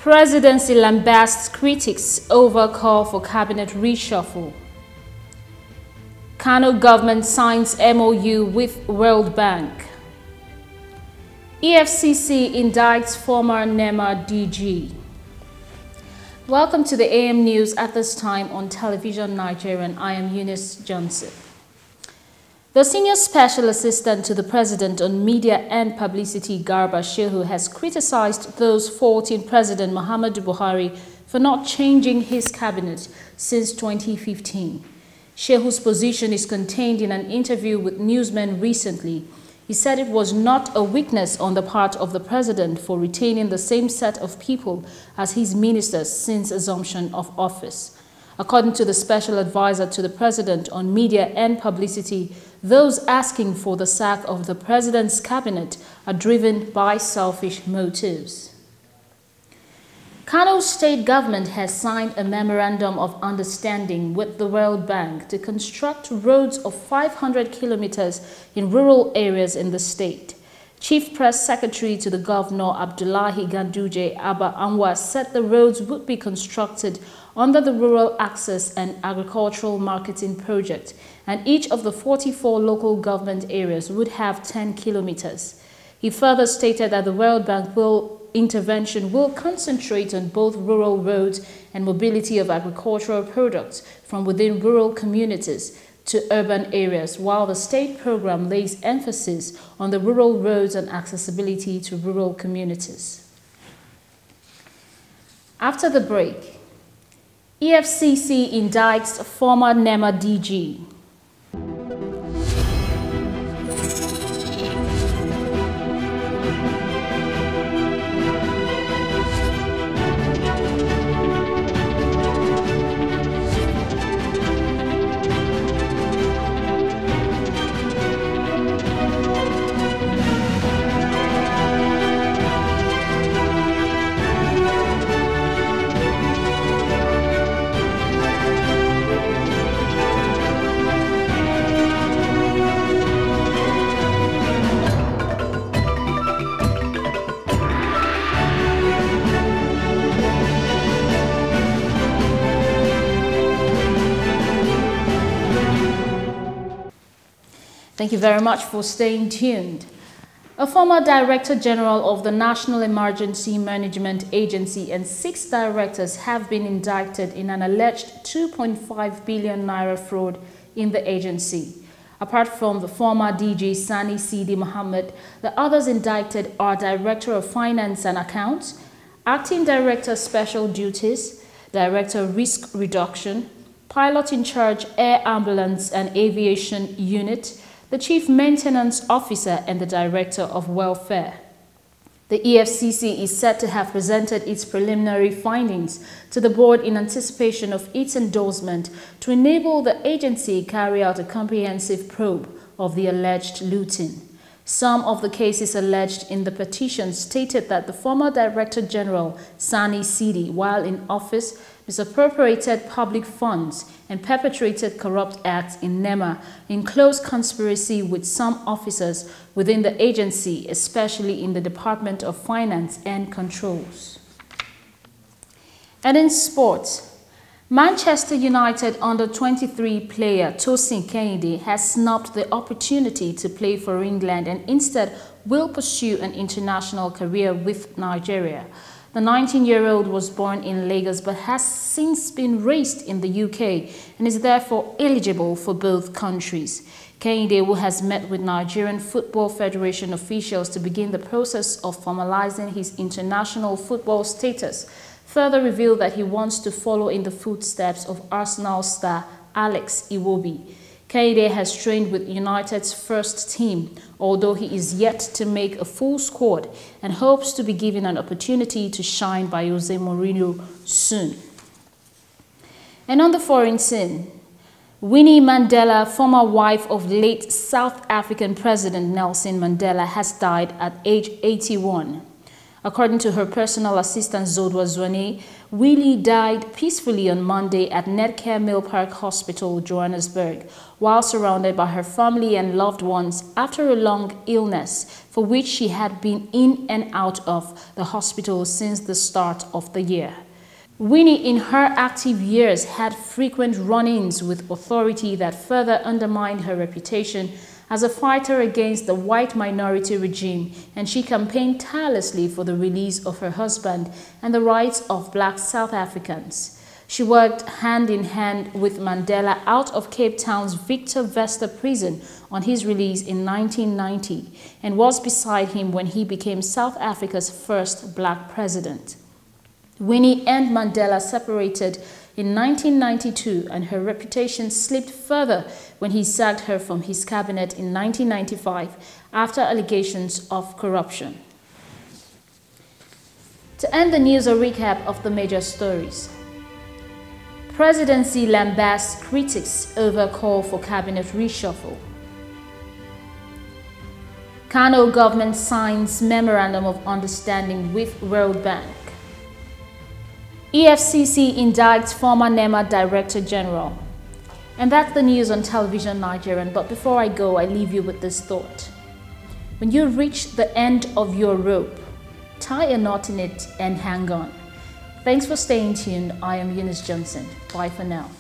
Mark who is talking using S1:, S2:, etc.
S1: Presidency lambasts critics over call for cabinet reshuffle. Kano government signs MOU with World Bank. EFCC indicts former NEMA DG. Welcome to the AM News at this time on Television Nigerian. I am Eunice Johnson. The Senior Special Assistant to the President on Media and Publicity, Garba Shehu, has criticized those faulting President Muhammadu Buhari for not changing his cabinet since 2015. Shehu's position is contained in an interview with newsmen recently. He said it was not a weakness on the part of the president for retaining the same set of people as his ministers since assumption of office. According to the special advisor to the president on media and publicity, those asking for the sack of the president's cabinet are driven by selfish motives. Kano state government has signed a memorandum of understanding with the World Bank to construct roads of 500 kilometers in rural areas in the state. Chief Press Secretary to the Governor Abdullahi Ganduje Abba Anwar said the roads would be constructed under the Rural Access and Agricultural Marketing Project, and each of the 44 local government areas would have 10 kilometers. He further stated that the World Bank intervention will concentrate on both rural roads and mobility of agricultural products from within rural communities to urban areas, while the state program lays emphasis on the rural roads and accessibility to rural communities. After the break, EFCC indicts former NEMA DG. Thank you very much for staying tuned. A former Director General of the National Emergency Management Agency and 6 directors have been indicted in an alleged 2.5 billion naira fraud in the agency. Apart from the former DG Sani Sidi Mohammed, the others indicted are Director of Finance and Accounts, Acting Director Special Duties, Director Risk Reduction, Pilot in Charge Air Ambulance and Aviation Unit, the Chief Maintenance Officer and the Director of Welfare. The EFCC is said to have presented its preliminary findings to the board in anticipation of its endorsement to enable the agency carry out a comprehensive probe of the alleged looting. Some of the cases alleged in the petition stated that the former Director General, Sani Sidi, while in office, misappropriated public funds and perpetrated corrupt acts in NEMA in close conspiracy with some officers within the agency, especially in the Department of Finance and Controls. And in sports, Manchester United under-23 player Tosin Kehinde has snubbed the opportunity to play for England and instead will pursue an international career with Nigeria. The 19-year-old was born in Lagos but has since been raised in the UK and is therefore eligible for both countries. Kehinde, who has met with Nigerian Football Federation officials to begin the process of formalizing his international football status, further revealed that he wants to follow in the footsteps of Arsenal star Alex Iwobi. Kehinde has trained with United's first team, although he is yet to make a full squad and hopes to be given an opportunity to shine by Jose Mourinho soon. And on the foreign scene, Winnie Mandela, former wife of late South African President Nelson Mandela, has died at age 81. According to her personal assistant Zodwa Zwane, Willie died peacefully on Monday at Netcare Mill Park Hospital, Johannesburg, while surrounded by her family and loved ones after a long illness for which she had been in and out of the hospital since the start of the year. Winnie, in her active years, had frequent run-ins with authority that further undermined her reputation as a fighter against the white minority regime, and she campaigned tirelessly for the release of her husband and the rights of black South Africans. She worked hand in hand with Mandela out of Cape Town's Victor Verster prison on his release in 1990 and was beside him when he became South Africa's first black president. Winnie and Mandela separated in 1992, and her reputation slipped further when he sacked her from his cabinet in 1995 after allegations of corruption. To end the news, a recap of the major stories. Presidency LAMBAST critics over call for cabinet reshuffle. Kano government signs memorandum of understanding with World Bank. EFCC indicts former NEMA Director General. And that's the news on Television Nigerian. But before I go, I leave you with this thought. When you reach the end of your rope, tie a knot in it and hang on. Thanks for staying tuned. I am Eunice Johnson. Bye for now.